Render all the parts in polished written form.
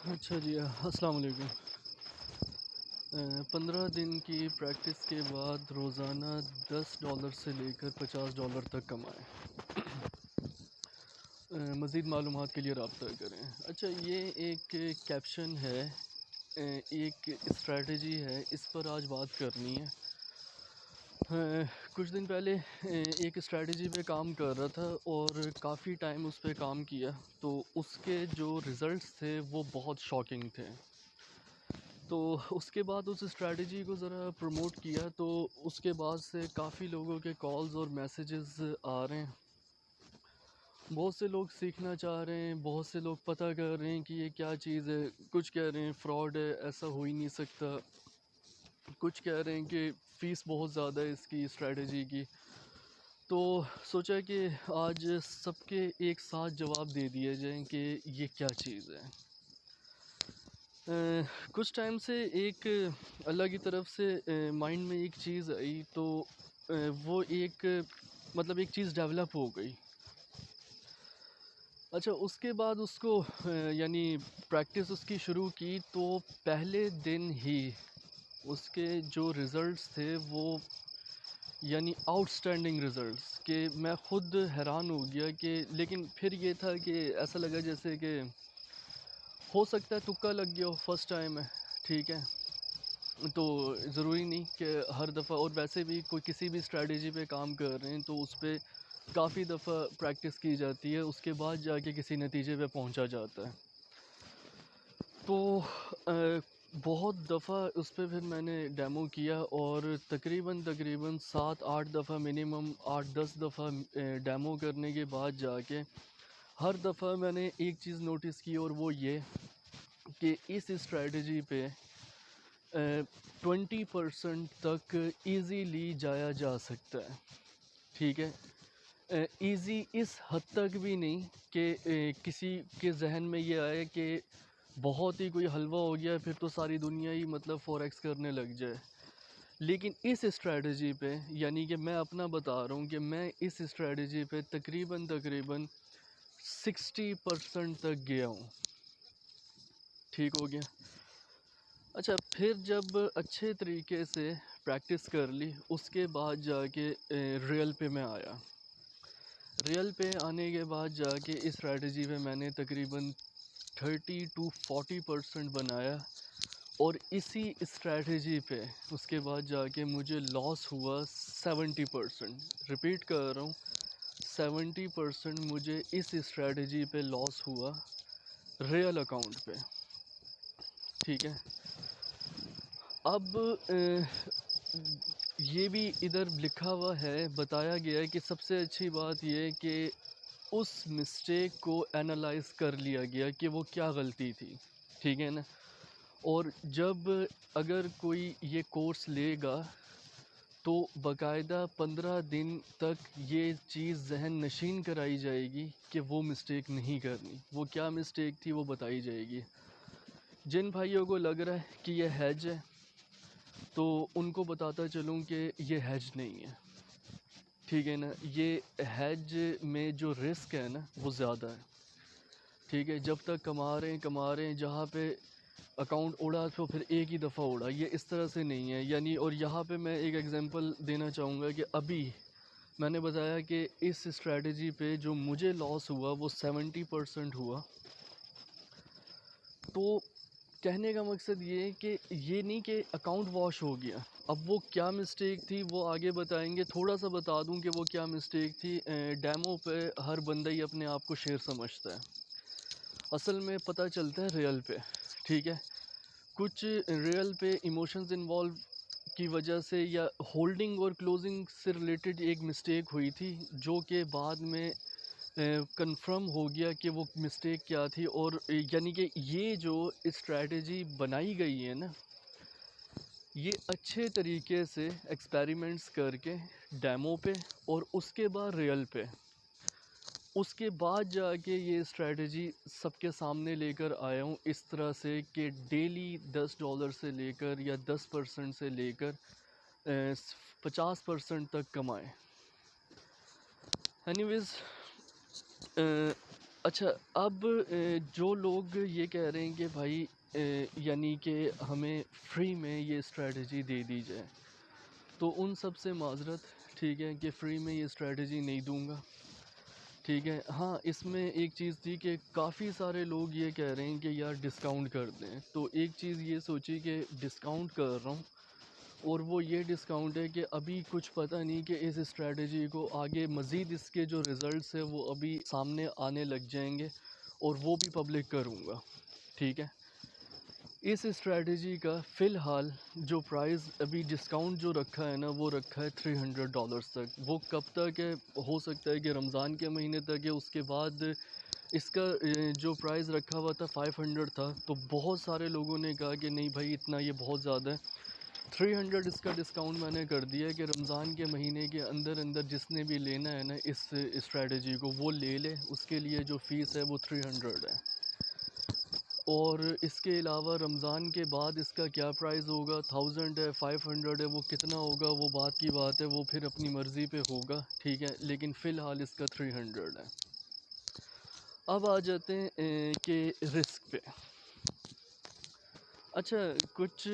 اچھا جی، السلام علیکم۔ 15 دن کی پریکٹس کے بعد روزانہ $10 سے لے کر $50 تک کمائیں۔ مزید معلومات کے لیے رابطہ کریں۔ اچھا، یہ ایک کیپشن ہے، ایک اسٹریٹجی ہے، اس پر آج بات کرنی ہے۔ کچھ دن پہلے ایک اسٹریٹجی پہ کام کر رہا تھا اور کافی ٹائم اس پہ کام کیا، تو اس کے جو ریزلٹس تھے وہ بہت شاکنگ تھے۔ تو اس کے بعد اس اسٹریٹجی کو ذرا پروموٹ کیا، تو اس کے بعد سے کافی لوگوں کے کالز اور میسیجز آ رہے ہیں۔ بہت سے لوگ سیکھنا چاہ رہے ہیں، بہت سے لوگ پتہ کر رہے ہیں کہ یہ کیا چیز ہے، کچھ کہہ رہے ہیں فراڈ ہے، ایسا ہو ہی نہیں سکتا، کچھ کہہ رہے ہیں کہ فیس بہت زیادہ ہے اس کی اسٹریٹجی کی۔ تو سوچا کہ آج سب کے ایک ساتھ جواب دے دیا جائیں کہ یہ کیا چیز ہے۔ کچھ ٹائم سے ایک اللہ کی طرف سے مائنڈ میں ایک چیز آئی، تو وہ ایک ایک چیز ڈیولپ ہو گئی۔ اچھا، اس کے بعد اس کو یعنی پریکٹس اس کی شروع کی، تو پہلے دن ہی اس کے جو ریزلٹس تھے وہ یعنی آؤٹ اسٹینڈنگ ریزلٹس، کہ میں خود حیران ہو گیا کہ لیکن پھر یہ تھا کہ ایسا لگا جیسے کہ ہو سکتا ہے تکا لگ گیا ہو، فرسٹ ٹائم ہے، ٹھیک ہے، تو ضروری نہیں کہ ہر دفعہ، اور ویسے بھی کوئی کسی بھی اسٹریٹجی پہ کام کر رہے ہیں تو اس پہ کافی دفعہ پریکٹس کی جاتی ہے، اس کے بعد جا کے کسی نتیجے پہ پہنچا جاتا ہے۔ تو بہت دفعہ اس پہ پھر میں نے ڈیمو کیا، اور تقریباً 7-8 دفعہ، منیمم 8-10 دفعہ ڈیمو کرنے کے بعد جا کے ہر دفعہ میں نے ایک چیز نوٹس کی، اور وہ یہ کہ اس اسٹریٹجی پہ 20% تک ایزیلی جایا جا سکتا ہے، ٹھیک ہے۔ ایزی اس حد تک بھی نہیں کہ کسی کے ذہن میں یہ آئے کہ بہت ہی کوئی حلوہ ہو گیا پھر تو ساری دنیا ہی فوریکس کرنے لگ جائے، لیکن اس اسٹریٹجی پہ، یعنی کہ میں اپنا بتا رہا ہوں کہ میں اس اسٹریٹجی پہ تقریباً 60% تک گیا ہوں، ٹھیک ہو گیا۔ اچھا، پھر جب اچھے طریقے سے پریکٹس کر لی، اس کے بعد جا کے ریئل پہ میں آیا۔ ریئل پہ آنے کے بعد جا کے اس اسٹریٹجی پہ میں نے تقریباً 30-40% بنایا، اور اسی اسٹریٹجی پہ اس کے بعد جا کے مجھے لاس ہوا 70%، ریپیٹ کر رہا ہوں، 70% مجھے اس اسٹریٹجی پہ لاس ہوا ریئل اکاؤنٹ پہ، ٹھیک ہے۔ اب یہ بھی ادھر لکھا ہوا ہے، بتایا گیا ہے کہ سب سے اچھی بات یہ ہے کہ اس مسٹیک کو اینالائز کر لیا گیا کہ وہ کیا غلطی تھی، ٹھیک ہے نا۔ اور جب اگر کوئی یہ کورس لے گا تو باقاعدہ 15 دن تک یہ چیز ذہن نشین کرائی جائے گی کہ وہ مسٹیک نہیں کرنی، وہ کیا مسٹیک تھی وہ بتائی جائے گی۔ جن بھائیوں کو لگ رہا ہے کہ یہ ہیج ہے، تو ان کو بتاتا چلوں کہ یہ ہیج نہیں ہے، ٹھیک ہے نا۔ یہ ہیج میں جو رسک ہے نا وہ زیادہ ہے، ٹھیک ہے۔ جب تک کما رہے ہیں، جہاں پہ اکاؤنٹ اڑا تو پھر ایک ہی دفعہ اڑا، یہ اس طرح سے نہیں ہے، یعنی۔ اور یہاں پہ میں ایک ایگزامپل دینا چاہوں گا کہ ابھی میں نے بتایا کہ اس اسٹریٹجی پہ جو مجھے لاس ہوا وہ 70% ہوا۔ تو کہنے کا مقصد یہ ہے کہ یہ نہیں کہ اکاؤنٹ واش ہو گیا، اب وہ کیا مسٹیک تھی وہ آگے بتائیں گے۔ تھوڑا سا بتا دوں کہ وہ کیا مسٹیک تھی۔ ڈیمو پہ ہر بندہ ہی اپنے آپ کو شیر سمجھتا ہے، اصل میں پتہ چلتا ہے ریئل پہ، ٹھیک ہے۔ کچھ ریئل پہ ایموشنز انوالو کی وجہ سے یا ہولڈنگ اور کلوزنگ سے ریلیٹڈ ایک مسٹیک ہوئی تھی، جو کہ بعد میں کنفرم ہو گیا کہ وہ مسٹیک کیا تھی۔ اور یعنی کہ یہ جو اسٹریٹجی بنائی گئی ہے نا، یہ اچھے طریقے سے ایکسپیریمنٹس کر کے ڈیمو پہ اور اس کے بعد ریئل پہ، اس کے بعد جا کے یہ اسٹریٹجی سب کے سامنے لے کر آیا ہوں، اس طرح سے کہ ڈیلی $10 سے لے کر یا 10% سے لے کر 50% تک کمائیں۔ اینی ویز، اچھا اب جو لوگ یہ کہہ رہے ہیں کہ بھائی یعنی کہ ہمیں فری میں یہ اسٹریٹجی دے دی جائے، تو ان سب سے معذرت، ٹھیک ہے، کہ فری میں یہ اسٹریٹجی نہیں دوں گا، ٹھیک ہے۔ ہاں اس میں ایک چیز تھی کہ کافی سارے لوگ یہ کہہ رہے ہیں کہ یار ڈسکاؤنٹ کر دیں، تو ایک چیز یہ سوچی کہ ڈسکاؤنٹ کر رہا ہوں، اور وہ یہ ڈسکاؤنٹ ہے کہ ابھی کچھ پتہ نہیں کہ اس اسٹریٹجی کو آگے مزید اس کے جو ریزلٹس ہیں وہ ابھی سامنے آنے لگ جائیں گے، اور وہ بھی پبلک کروں گا، ٹھیک ہے۔ اس اسٹریٹجی کا فی الحال جو پرائز ابھی ڈسکاؤنٹ جو رکھا ہے نا، وہ رکھا ہے $300 تک۔ وہ کب تک ہے؟ ہو سکتا ہے کہ رمضان کے مہینے تک ہے، اس کے بعد اس کا جو پرائز رکھا ہوا تھا 500 تھا، تو بہت سارے لوگوں نے کہا کہ نہیں بھائی اتنا یہ بہت زیادہ ہے، 300 اس کا ڈسکاؤنٹ میں نے کر دیا ہے کہ رمضان کے مہینے کے اندر اندر جس نے بھی لینا ہے نا اس اسٹریٹجی کو وہ لے لے، اس کے لیے جو فیس ہے وہ 300 ہے۔ اور اس کے علاوہ رمضان کے بعد اس کا کیا پرائز ہوگا، 1000 ہے، 500 ہے، وہ کتنا ہوگا وہ بات کی بات ہے، وہ پھر اپنی مرضی پہ ہوگا، ٹھیک ہے، لیکن فی الحال اس کا 300 ہے۔ اب آ جاتے ہیں کہ رسک پہ۔ اچھا کچھ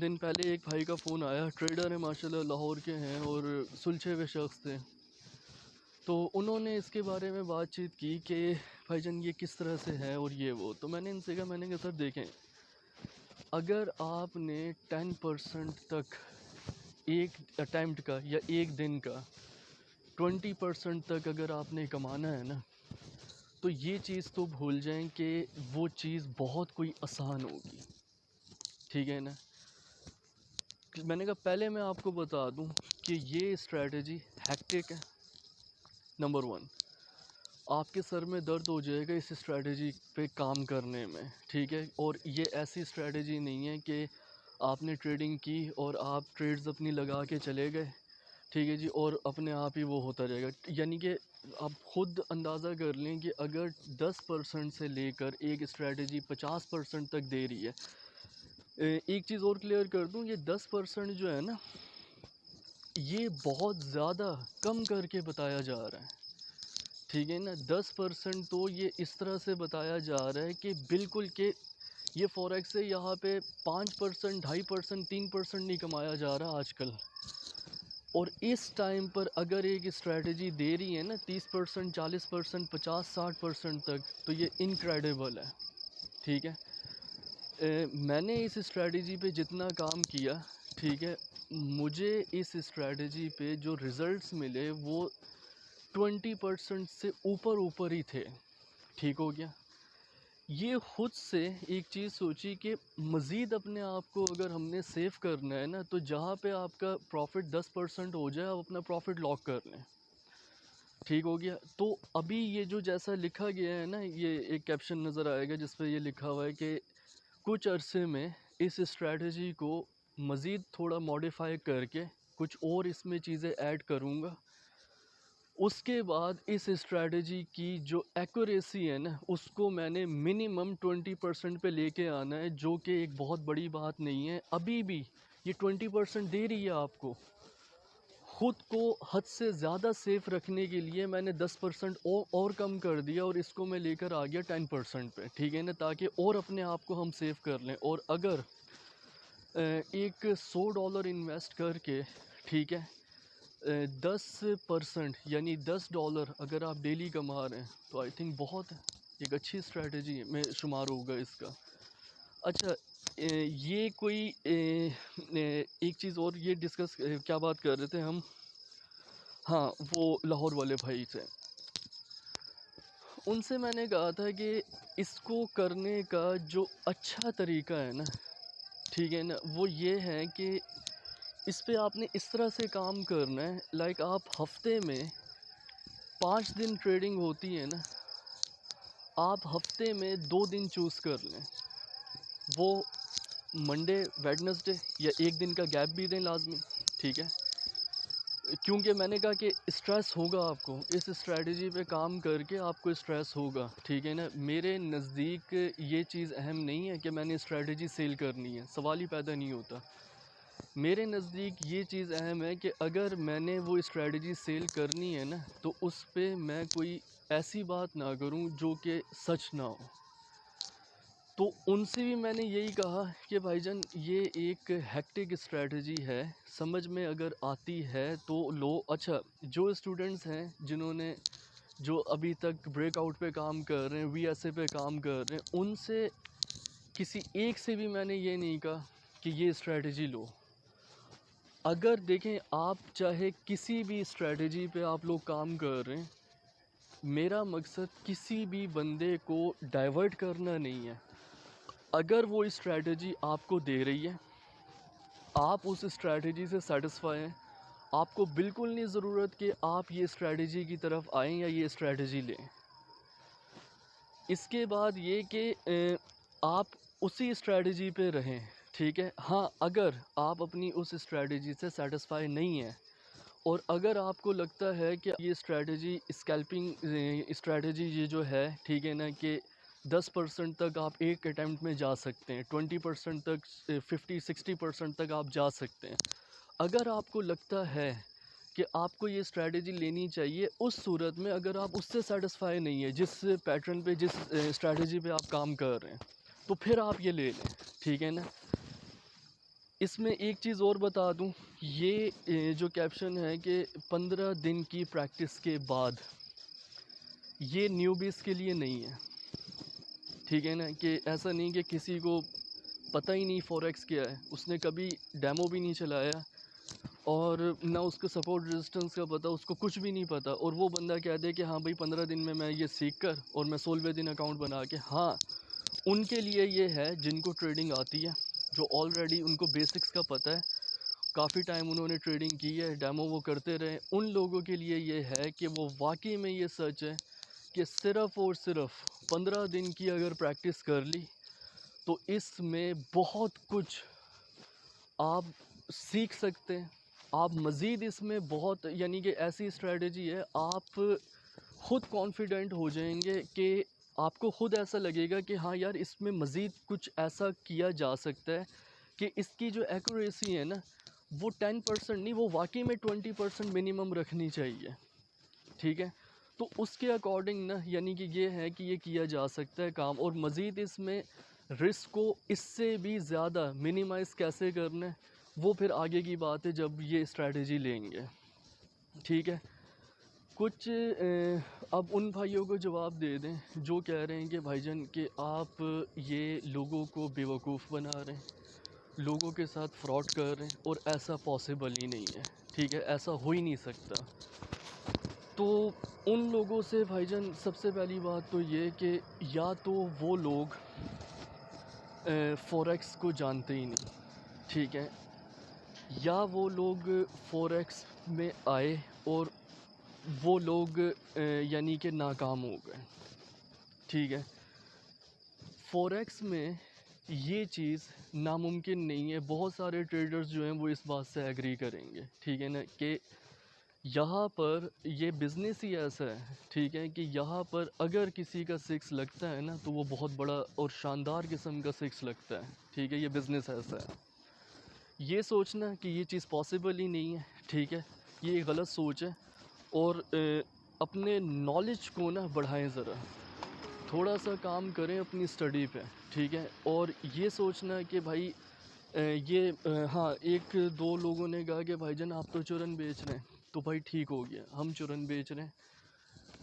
دن پہلے ایک بھائی کا فون آیا، ٹریڈر ہیں ماشاءاللہ، لاہور کے ہیں اور سلجھے ہوئے شخص تھے، تو انہوں نے اس کے بارے میں بات چیت کی کہ بھائی جان یہ کس طرح سے ہے اور یہ وہ، تو میں نے ان سے کہا، میں نے کہا سر دیکھیں، اگر آپ نے 10% تک ایک اٹیمپٹ کا یا ایک دن کا 20% تک اگر آپ نے کمانا ہے نا، تو یہ چیز تو بھول جائیں کہ وہ چیز بہت کوئی آسان ہوگی، ٹھیک ہے نا۔ میں نے کہا پہلے میں آپ کو بتا دوں کہ یہ اسٹریٹجی ہیکٹک ہے، نمبر 1، آپ کے سر میں درد ہو جائے گا اس اسٹریٹجی پہ کام کرنے میں، ٹھیک ہے، اور یہ ایسی اسٹریٹجی نہیں ہے کہ آپ نے ٹریڈنگ کی اور آپ ٹریڈز اپنی لگا کے چلے گئے، ٹھیک ہے جی، اور اپنے آپ ہی وہ ہوتا رہے گا، یعنی کہ آپ خود اندازہ کر لیں کہ اگر 10% سے لے کر ایک اسٹریٹجی 50% تک دے رہی ہے۔ ایک چیز اور کلیئر کر دوں، یہ 10% جو ہے نا، یہ بہت زیادہ کم کر کے بتایا جا رہا ہے، ٹھیک ہے نا۔ 10% تو یہ اس طرح سے بتایا جا رہا ہے کہ بالکل کہ یہ فوریکس سے یہاں پہ 5%، 2.5%، 3% نہیں کمایا جا رہا آج کل، اور اس ٹائم پر اگر ایک اسٹریٹجی دے رہی ہے نا 30%، 40%، 50-60% تک، تو یہ انکریڈیبل ہے، ٹھیک ہے۔ میں نے اس اسٹریٹجی پہ جتنا کام کیا، ٹھیک ہے، مجھے اس اسٹریٹجی پہ جو ریزلٹس ملے وہ 20% سے اوپر ہی تھے، ٹھیک ہو گیا۔ یہ خود سے ایک چیز سوچی کہ مزید اپنے آپ کو اگر ہم نے سیو کرنا ہے نا، تو جہاں پہ آپ کا پروفٹ 10% ہو جائے، آپ اپنا پروفٹ لاک کر لیں، ٹھیک ہو گیا۔ تو ابھی یہ جو جیسا لکھا گیا ہے نا، یہ ایک کیپشن نظر آئے گا جس پہ یہ لکھا ہوا ہے کہ کچھ عرصے میں اس اسٹریٹجی کو مزید تھوڑا موڈیفائی کر کے کچھ اور اس میں چیزیں ایڈ کروں گا، اس کے بعد اس اسٹریٹجی کی جو ایکوریسی ہے نا، اس کو میں نے منیمم 20% پہ لے کے آنا ہے، جو کہ ایک بہت بڑی بات نہیں ہے۔ ابھی بھی یہ 20% دے رہی ہے آپ کو، خود کو حد سے زیادہ سیف رکھنے کے لیے میں نے 10% اور کم کر دیا، اور اس کو میں لے کر آ گیا 10% پہ، ٹھیک ہے نا، تاکہ اور اپنے آپ کو ہم سیف کر لیں۔ اور اگر ایک $100 انویسٹ کر کے، ٹھیک ہے، 10% یعنی $10 اگر آپ ڈیلی کما رہے ہیں، تو آئی تھنک بہت ایک اچھی اسٹریٹجی میں شمار ہوگا اس کا۔ اچھا یہ کوئی ایک چیز اور یہ ڈسکس کیا بات کر رہے تھے ہم، ہاں وہ لاہور والے بھائی سے، ان سے میں نے کہا تھا کہ اس کو کرنے کا جو اچھا طریقہ ہے نا، ٹھیک ہے نا، وہ یہ ہے کہ اس پہ آپ نے اس طرح سے کام کرنا ہے، لائک آپ ہفتے میں 5 دن ٹریڈنگ ہوتی ہے نا، آپ ہفتے میں 2 دن چوز کر لیں، وہ منڈے ویڈنسڈے، یا ایک دن کا گیپ بھی دیں لازمی، ٹھیک ہے، کیونکہ میں نے کہا کہ اسٹریس ہوگا آپ کو اس اسٹریٹجی پہ کام کر کے، آپ کو اسٹریس ہوگا، ٹھیک ہے نا۔ میرے نزدیک یہ چیز اہم نہیں ہے کہ میں نے اسٹریٹجی سیل کرنی ہے، سوال ہی پیدا نہیں ہوتا۔ میرے نزدیک یہ چیز اہم ہے کہ اگر میں نے وہ اسٹریٹجی سیل کرنی ہے نا، تو اس پہ میں کوئی ایسی بات نہ کروں جو کہ سچ نہ ہو. تو ان سے بھی میں نے یہی کہا کہ بھائی جان یہ ایک ہیکٹک اسٹریٹجی ہے، سمجھ میں اگر آتی ہے تو لو. اچھا، جو اسٹوڈنٹس ہیں جو ابھی تک بریک آؤٹ پہ کام کر رہے ہیں، وی ایس اے پہ کام کر رہے ہیں، ان سے کسی ایک سے بھی میں نے یہ نہیں کہا کہ یہ اسٹریٹجی لو. اگر دیکھیں آپ چاہے کسی بھی اسٹریٹجی پہ آپ لوگ کام کر رہے ہیں، میرا مقصد کسی بھی بندے کو ڈائیورٹ کرنا نہیں ہے. اگر وہ اسٹریٹجی آپ کو دے رہی ہے، آپ اس اسٹریٹجی سے سیٹسفائی ہیں، آپ کو بالکل نہیں ضرورت کہ آپ یہ اسٹریٹجی کی طرف آئیں یا یہ اسٹریٹجی لیں. اس کے بعد یہ کہ آپ اسی اسٹریٹجی پہ رہیں، ٹھیک ہے. ہاں، اگر آپ اپنی اس اسٹریٹجی سے سیٹسفائی نہیں ہیں اور اگر آپ کو لگتا ہے کہ یہ اسٹریٹجی اسکیلپنگ اسٹریٹجی یہ جو ہے، ٹھیک ہے نا، کہ 10% تک آپ ایک اٹیمپٹ میں جا سکتے ہیں، 20% تک، 50-60% تک آپ جا سکتے ہیں. اگر آپ کو لگتا ہے کہ آپ کو یہ اسٹریٹجی لینی چاہیے، اس صورت میں اگر آپ اس سے سیٹسفائی نہیں ہے، جس پیٹرن پہ، جس اسٹریٹجی پہ آپ کام کر رہے ہیں، تو پھر آپ یہ لے لیں، ٹھیک ہے نا. اس میں ایک چیز اور بتا دوں، یہ جو کیپشن ہے کہ 15 دن کی پریکٹس کے بعد، یہ نیوبیز کے لیے نہیں ہے، ٹھیک ہے نا. کہ ایسا نہیں کہ کسی کو پتہ ہی نہیں فوریکس کیا ہے، اس نے کبھی ڈیمو بھی نہیں چلایا اور نہ اس کو سپورٹ ریزسٹنس کا پتہ، اس کو کچھ بھی نہیں پتہ، اور وہ بندہ کہہ دے کہ ہاں بھائی 15 دن میں یہ سیکھ کر اور میں 16ویں دن اکاؤنٹ بنا کے. ہاں، ان کے لیے یہ ہے جن کو ٹریڈنگ آتی ہے، جو آلریڈی ان کو بیسکس کا پتہ ہے، کافی ٹائم انہوں نے ٹریڈنگ کی ہے، ڈیمو وہ کرتے رہے. ان لوگوں کے لیے یہ ہے کہ وہ واقعی میں یہ سچ ہے کہ صرف اور صرف 15 دن کی اگر پریکٹس کر لی تو اس میں بہت کچھ آپ سیکھ سکتے ہیں. آپ مزید اس میں بہت، یعنی کہ ایسی اسٹریٹجی ہے، آپ خود کانفیڈنٹ ہو جائیں گے کہ آپ کو خود ایسا لگے گا کہ ہاں یار، اس میں مزید کچھ ایسا کیا جا سکتا ہے کہ اس کی جو ایکوریسی ہے نا، وہ 10% نہیں، وہ واقعی میں 20% منیمم رکھنی چاہیے، ٹھیک ہے. تو اس کے اکارڈنگ نا، یعنی کہ یہ ہے کہ یہ کیا جا سکتا ہے کام. اور مزید اس میں رسک کو اس سے بھی زیادہ منیمائز کیسے کرنا ہے، وہ پھر آگے کی بات ہے جب یہ اسٹریٹجی لیں گے، ٹھیک ہے. کچھ اب ان بھائیوں کو جواب دے دیں جو کہہ رہے ہیں کہ بھائی جان کہ آپ یہ لوگوں کو بیوقوف بنا رہے ہیں، لوگوں کے ساتھ فراڈ کر رہے ہیں، اور ایسا پاسبل ہی نہیں ہے، ٹھیک ہے، ایسا ہو ہی نہیں سکتا. تو ان لوگوں سے بھائی جان سب سے پہلی بات تو یہ کہ یا تو وہ لوگ فوریکس کو جانتے ہی نہیں، ٹھیک ہے، یا وہ لوگ فوریکس میں آئے اور وہ لوگ یعنی کہ ناکام ہو گئے، ٹھیک ہے. فوریکس میں یہ چیز ناممکن نہیں ہے. بہت سارے ٹریڈرز جو ہیں وہ اس بات سے ایگری کریں گے، ٹھیک ہے نا، کہ یہاں پر یہ بزنس ہی ایسا ہے، ٹھیک ہے، کہ یہاں پر اگر کسی کا 6 لگتا ہے نا تو وہ بہت بڑا اور شاندار قسم کا 6 لگتا ہے، ٹھیک ہے. یہ بزنس ایسا ہے. یہ سوچنا کہ یہ چیز پاسبل ہی نہیں ہے، ٹھیک ہے، یہ ایک غلط سوچ ہے. اور اپنے نالج کو نا بڑھائیں، ذرا تھوڑا سا کام کریں اپنی اسٹڈی پہ، ٹھیک ہے. اور یہ سوچنا کہ بھائی ہاں، ایک دو لوگوں نے کہا کہ بھائی جان آپ تو چرن بیچ رہے ہیں، تو بھائی ٹھیک ہو گیا، ہم چرن بیچ رہے ہیں.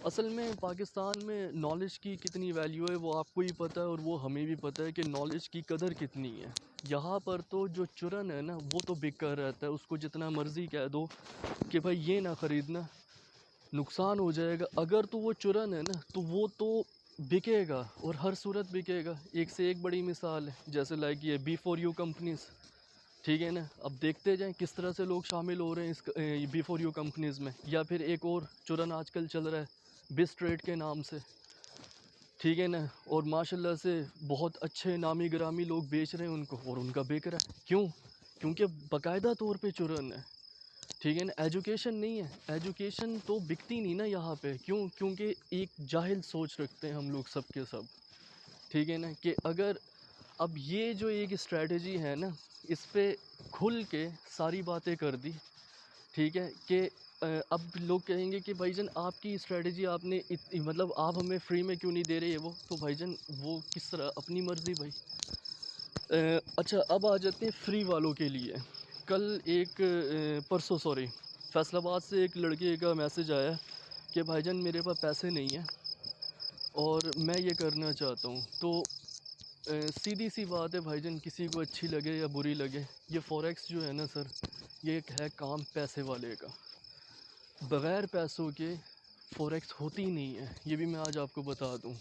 اصل میں پاکستان میں نالج کی کتنی ویلیو ہے وہ آپ کو ہی پتہ ہے، اور وہ ہمیں بھی پتہ ہے کہ نالج کی قدر کتنی ہے. یہاں پر تو جو چرن ہے نا وہ تو بک کر رہتا ہے، اس کو جتنا مرضی کہہ دو کہ بھائی یہ نہ خریدنا، نقصان ہو جائے گا. اگر تو وہ چرن ہے نا تو وہ تو بکے گا، اور ہر صورت بکے گا. ایک سے ایک بڑی مثال ہے، جیسے لائک یہ B4U کمپنیز، ٹھیک ہے نا. اب دیکھتے جائیں کس طرح سے لوگ شامل ہو رہے ہیں اس B4U کمپنیز میں. یا پھر ایک اور چرن آج کل چل رہا ہے بس ٹریڈ کے نام سے، ٹھیک ہے نا. اور ماشاء اللہ سے بہت اچھے نامی گرامی لوگ بیچ رہے ہیں ان کو، اور ان کا بک رہا ہے. کیوں؟ کیونکہ باقاعدہ طور پہ چرن ہے، ٹھیک ہے نا. ایجوکیشن نہیں ہے، ایجوکیشن تو بکتی نہیں نا یہاں پہ. کیوں؟ کیونکہ ایک جاہل سوچ رکھتے ہیں ہم لوگ سب کے سب، ٹھیک ہے نا. کہ اگر اب یہ جو ایک اسٹریٹجی ہے نا، اس پہ کھل کے ساری باتیں کر دی، ٹھیک ہے، کہ اب لوگ کہیں گے کہ بھائی جان آپ کی اسٹریٹجی آپ نے مطلب آپ ہمیں فری میں کیوں نہیں دے رہے وہ تو بھائی جان وہ کس طرح اپنی مرضی بھائی. اچھا اب آ جاتے ہیں فری والوں کے لیے. کل ایک پرسوں سوری فیصل آباد سے ایک لڑکے کا میسج آیا کہ بھائی جان میرے پاس پیسے نہیں ہیں اور میں یہ کرنا چاہتا ہوں. تو سیدھی سی بات ہے بھائی جان, کسی کو اچھی لگے یا بری لگے, یہ فوریکس جو ہے نا سر, یہ ایک ہے کام پیسے والے کا. بغیر پیسوں کے فوریکس ہوتی نہیں ہے, یہ بھی میں آج آپ کو بتا دوں.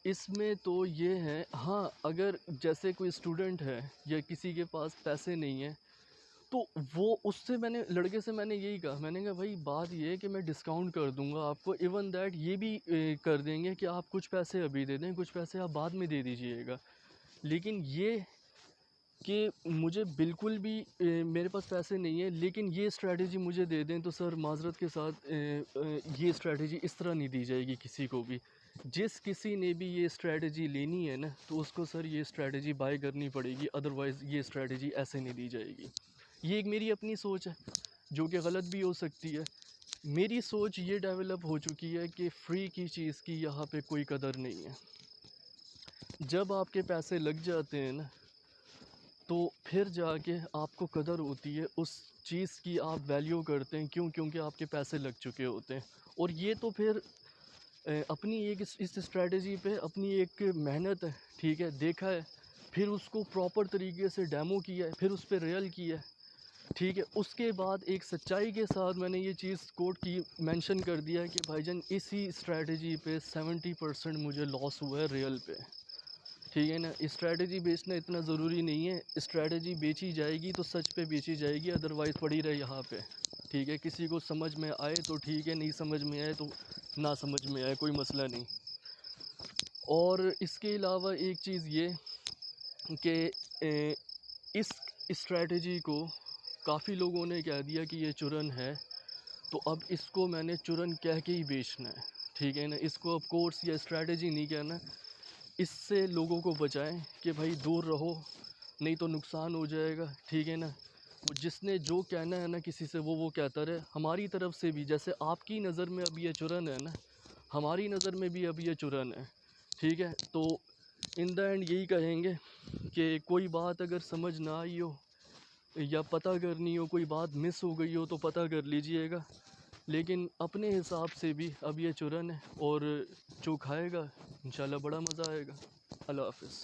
اس میں تو یہ ہے, ہاں اگر جیسے کوئی اسٹوڈنٹ ہے یا کسی کے پاس پیسے نہیں ہیں تو وہ اس سے لڑکے سے میں نے یہی کہا, میں نے کہا بھائی بات یہ ہے کہ میں ڈسکاؤنٹ کر دوں گا آپ کو, ایون دیٹ یہ بھی کر دیں گے کہ آپ کچھ پیسے ابھی دے دیں, کچھ پیسے آپ بعد میں دے دیجئے گا. لیکن یہ کہ مجھے بالکل بھی میرے پاس پیسے نہیں ہیں لیکن یہ اسٹریٹجی مجھے دے دیں, تو سر معذرت کے ساتھ یہ اسٹریٹجی اس طرح نہیں دی جائے گی کسی کو بھی. جس کسی نے بھی یہ اسٹریٹجی لینی ہے نا تو اس کو سر یہ اسٹریٹجی بائی کرنی پڑے گی, ادروائز یہ اسٹریٹجی ایسے نہیں دی جائے گی. یہ ایک میری اپنی سوچ ہے جو کہ غلط بھی ہو سکتی ہے. میری سوچ یہ ڈیولپ ہو چکی ہے کہ فری کی چیز کی یہاں پہ کوئی قدر نہیں ہے. جب آپ کے پیسے لگ جاتے ہیں نا تو پھر جا کے آپ کو قدر ہوتی ہے اس چیز کی, آپ ویلیو کرتے ہیں. کیوں؟ کیونکہ آپ کے پیسے لگ چکے ہوتے ہیں. اور یہ تو پھر اپنی ایک اس اسٹریٹجی پہ اپنی ایک محنت ہے, ٹھیک ہے, دیکھا ہے, پھر اس کو پراپر طریقے سے ڈیمو کیا ہے, پھر اس پہ ریئل کیا ہے, ٹھیک ہے. اس کے بعد ایک سچائی کے ساتھ میں نے یہ چیز کوٹ کی, مینشن کر دیا ہے کہ بھائی جان اسی اسٹریٹجی پہ 70% مجھے لاس ہوا ہے ریئل پہ, ٹھیک ہے نا. اسٹریٹجی بیچنا اتنا ضروری نہیں ہے, اسٹریٹجی بیچی جائے گی تو سچ پہ بیچی جائے گی, ادروائز پڑی رہے یہاں پہ, ٹھیک ہے. کسی کو سمجھ میں آئے تو ٹھیک ہے, نہیں سمجھ میں آئے تو نہ سمجھ میں آئے, کوئی مسئلہ نہیں. اور اس کے علاوہ ایک چیز یہ کہ اس اسٹریٹجی کو کافی لوگوں نے کہہ دیا کہ یہ چرن ہے, تو اب اس کو میں نے چرن کہہ کے ہی بیچنا ہے, ٹھیک ہے نا. اس کو اب کورس یا اسٹریٹجی نہیں کہنا. اس سے لوگوں کو بچائیں کہ بھائی دور رہو, نہیں تو نقصان ہو جائے گا, ٹھیک ہے نا. جس نے جو کہنا ہے نا کسی سے وہ کہتا رہے. ہماری طرف سے بھی جیسے آپ کی نظر میں اب یہ چرن ہے نا, ہماری نظر میں بھی اب یہ چرن ہے, ٹھیک ہے. تو ان دا اینڈ یہی کہیں گے کہ کوئی بات اگر سمجھ نہ آئی ہو یا پتہ کرنی ہو, کوئی بات مس ہو گئی ہو تو پتہ کر لیجئے گا. لیکن اپنے حساب سے بھی اب یہ چرن ہے, اور جو کھائے گا انشاءاللہ بڑا مزہ آئے گا. اللہ حافظ.